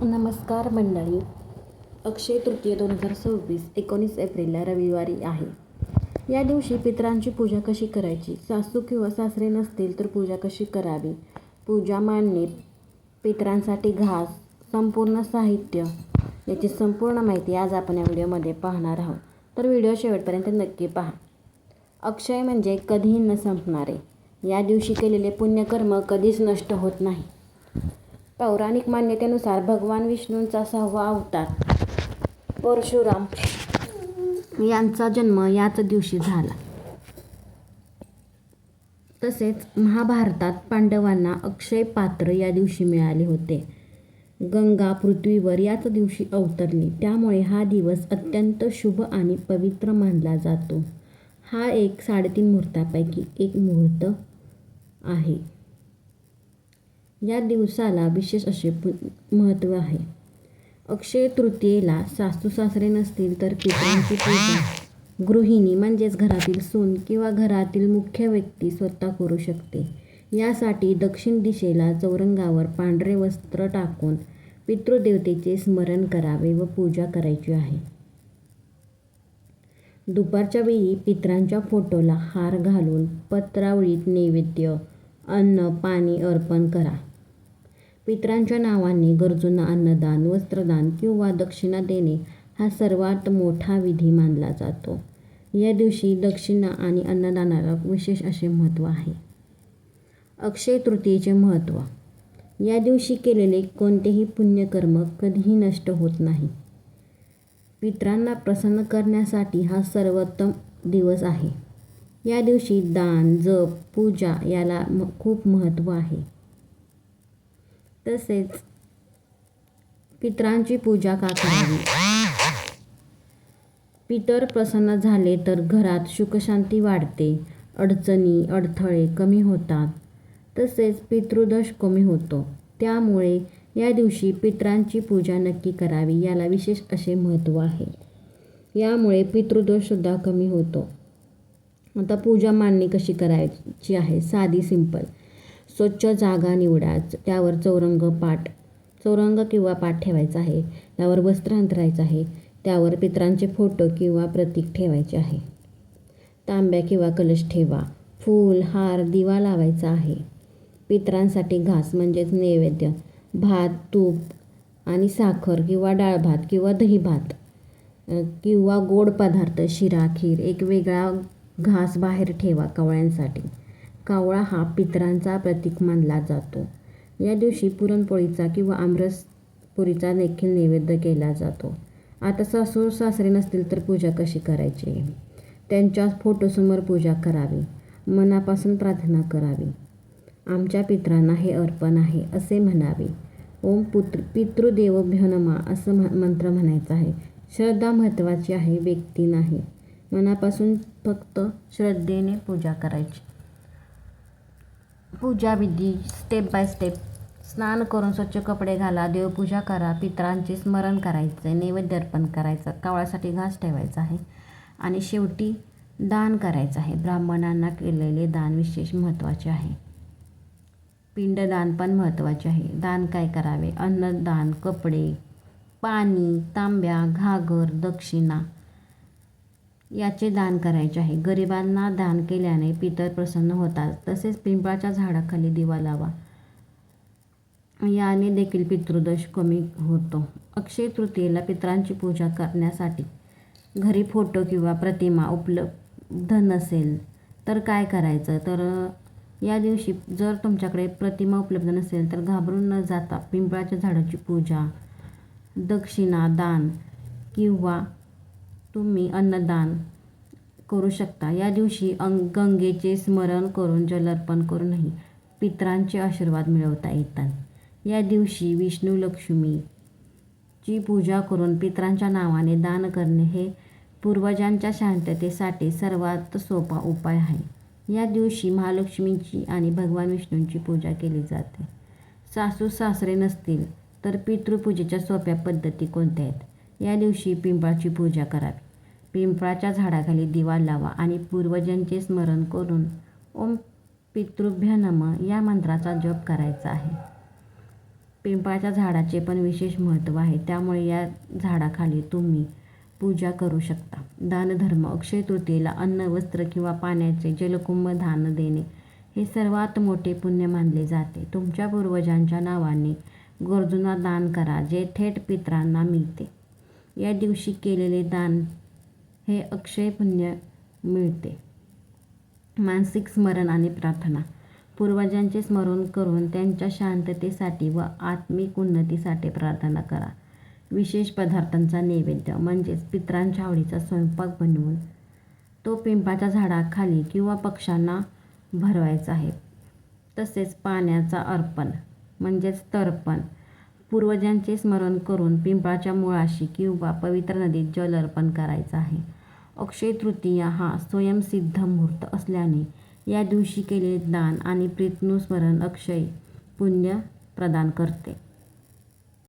नमस्कार मंडळी. अक्षय तृतीय 2026 19 एप्रिलला रविवारी आहे. या दिवशी पितरांची पूजा कशी करायची, सासू किंवा सासरे नसतील तर पूजा कशी करावी, पूजा मांडणी, पितरांसाठी घास, संपूर्ण साहित्य याची संपूर्ण माहिती आज आपण या व्हिडिओमध्ये पाहणार आहोत. तर व्हिडिओ शेवटपर्यंत नक्की पहा. अक्षय म्हणजे कधीही न संपणारे. या दिवशी केलेले पुण्यकर्म कधीच नष्ट होत नाही. पौराणिक मान्यतेनुसार भगवान विष्णूंचा 6वा अवतार परशुराम यांचा जन्म याच दिवशी झाला. तसेच महाभारतात पांडवांना अक्षय पात्र या दिवशी मिळाले होते. गंगा पृथ्वीवर याच दिवशी अवतरली, त्यामुळे हा दिवस अत्यंत शुभ आणि पवित्र मानला जातो. हा एक 3.5 मुहूर्तापैकी एक मुहूर्त आहे. या दिवसाला विशेष असे महत्त्व आहे. अक्षय तृतीयेला सासू सासरे नसतील तर पितरांची पूजा गृहिणी म्हणजेच घरातील सून किंवा घरातील मुख्य व्यक्ती स्वतः करू शकते. यासाठी दक्षिण दिशेला चौरंगावर पांढरे वस्त्र टाकून पितृदेवतेचे स्मरण करावे व पूजा करायची आहे. दुपारच्या वेळी पितरांच्या फोटोला हार घालून पत्रावळीत नैवेद्य, अन्न पाणी अर्पण करा. पितरांच्या नावाने गरजूंना अन्नदान, वस्त्रदान किंवा दक्षिणा देणे हा सर्वात मोठा विधी मानला जातो. या दिवशी दक्षिणा आणि अन्नदानाला विशेष असे महत्त्व आहे. अक्षय तृतीयेचे महत्त्व. या दिवशी केलेले कोणतेही पुण्यकर्म कधीही नष्ट होत नाही. पितरांना प्रसन्न करण्यासाठी हा सर्वोत्तम दिवस आहे. या दिवशी दान, जप, पूजा याला खूप महत्त्व आहे. तसेच पितरांची पूजा का करावी? पितर प्रसन्न झाले तर घरात सुखशांती वाढते, अडचणी अडथळे कमी होतात, तसेच पितृदोष कमी होतो. त्यामुळे या दिवशी पितरांची पूजा नक्की करावी, याला विशेष असे महत्त्व आहे. यामुळे पितृदोषसुद्धा कमी होतो. आता पूजा मांडणी कशी करायची आहे? साधी, सिंपल. स्वच्छ जागा निवडा. त्यावर चौरंग किंवा पाट ठेवायचा आहे. त्यावर वस्त्र अंथरायचं आहे. त्यावर पितरांचे फोटो किंवा प्रतीक ठेवायचे आहे. तांब्या किंवा कलश ठेवा. फूल, हार, दिवा लावायचा आहे. पितरांसाठी घास म्हणजेच नैवेद्य, भात, तूप आणि साखर किंवा डाळ भात किंवा दही भात किंवा गोड पदार्थ, शिरा, खीर. एक वेगळा घास बाहेर ठेवा कावळ्यांसाठी. कावळा हा पितरांचा प्रतीक मानला जातो. या दिवशी पुरणपोळीचा किंवा आमरसपुरीचा देखील नैवेद्य केला जातो. आता सासू सासरे नसतील तर पूजा कशी करायची? त्यांच्या फोटोसमोर पूजा करावी. मनापासून प्रार्थना करावी. आमच्या पितरांना हे अर्पण आहे असे म्हणावे. ओम पितृदेवोभ्यो नमः असं मंत्र म्हणायचा आहे. श्रद्धा महत्त्वाची आहे, व्यक्ती नाही. मनापासून फक्त श्रद्धेने पूजा करायची. पूजाविधी स्टेप बाय स्टेप. स्नान करून स्वच्छ कपडे घाला. देवपूजा करा. पितरांचे स्मरण करायचे. नैवेद्य अर्पण करायचं. कावळ्यासाठी घास ठेवायचा आहे. आणि शेवटी दान करायचं आहे. ब्राह्मणांना केलेले दान विशेष महत्त्वाचे आहे. पिंडदान पण महत्त्वाचे आहे. दान काय करावे? अन्नदान, कपडे, पाणी, तांब्या, घागर, दक्षिणा याचे दान करायचे आहे. गरिबांना दान केल्याने पितर प्रसन्न होतात. तसेच पिंपळाच्या झाडाखाली दिवा लावा. याने देखील पितृदोष कमी होतो. अक्षय तृतीयेला पितरांची पूजा करण्यासाठी घरी फोटो किंवा प्रतिमा उपलब्ध नसेल तर काय करायचं? तर या दिवशी जर तुमच्याकडे प्रतिमा उपलब्ध नसेल तर घाबरून न जाता पिंपळाच्या झाडाची पूजा, दक्षिणा दान किंवा तुम्ही अन्नदान करू शकता. या दिवशी गंगेचे स्मरण करून जल अर्पण करूनही पितरांचे आशीर्वाद मिळवता येतात. या दिवशी विष्णू लक्ष्मीची पूजा करून पितरांच्या नावाने दान करणे हे पूर्वजांच्या शांततेसाठी सर्वात सोपा उपाय आहे. या दिवशी महालक्ष्मीची आणि भगवान विष्णूंची पूजा केली जाते. सासू सासरे नसतील तर पितृपूजेच्या सोप्या पद्धती कोणत्या आहेत? या दिवशी पिंपळाची पूजा करावी. पिंपळाच्या झाडाखाली दिवा लावा आणि पूर्वजांचे स्मरण करून ओम पितृभ्य नमः या मंत्राचा जप करायचा आहे. पिंपळाच्या झाडाचे पण विशेष महत्त्व आहे, त्यामुळे या झाडाखाली तुम्ही पूजा करू शकता. दानधर्म. अक्षय तृतीयेला अन्न, वस्त्र किंवा पाण्याचे जलकुंभ दान देणे हे सर्वात मोठे पुण्य मानले जाते. तुमच्या पूर्वजांच्या नावाने गरजूंना दान करा, जे थेट पितरांना मिळते. या दिवशी केलेले दान हे अक्षय पुण्य मिळते. मानसिक स्मरण आणि प्रार्थना. पूर्वजांचे स्मरण करून त्यांच्या शांततेसाठी व आत्मिक उन्नतीसाठी प्रार्थना करा. विशेष पदार्थांचा नैवेद्य म्हणजेच पितरांच्या आवडीचा स्वयंपाक बनवून तो पिंपळाच्या झाडाखाली किंवा पक्ष्यांना भरवायचा आहे. तसेच पाण्याचा अर्पण म्हणजेच तर्पण. पूर्वजांचे स्मरण करून पिंपळाच्या मुळाशी किंवा पवित्र नदीत जल अर्पण करायचं आहे. अक्षय तृतीया हा स्वयंसिद्ध मुहूर्त असल्याने या दिवशी केलेले दान आणि प्रीतनुस्मरण अक्षय पुण्य प्रदान करते.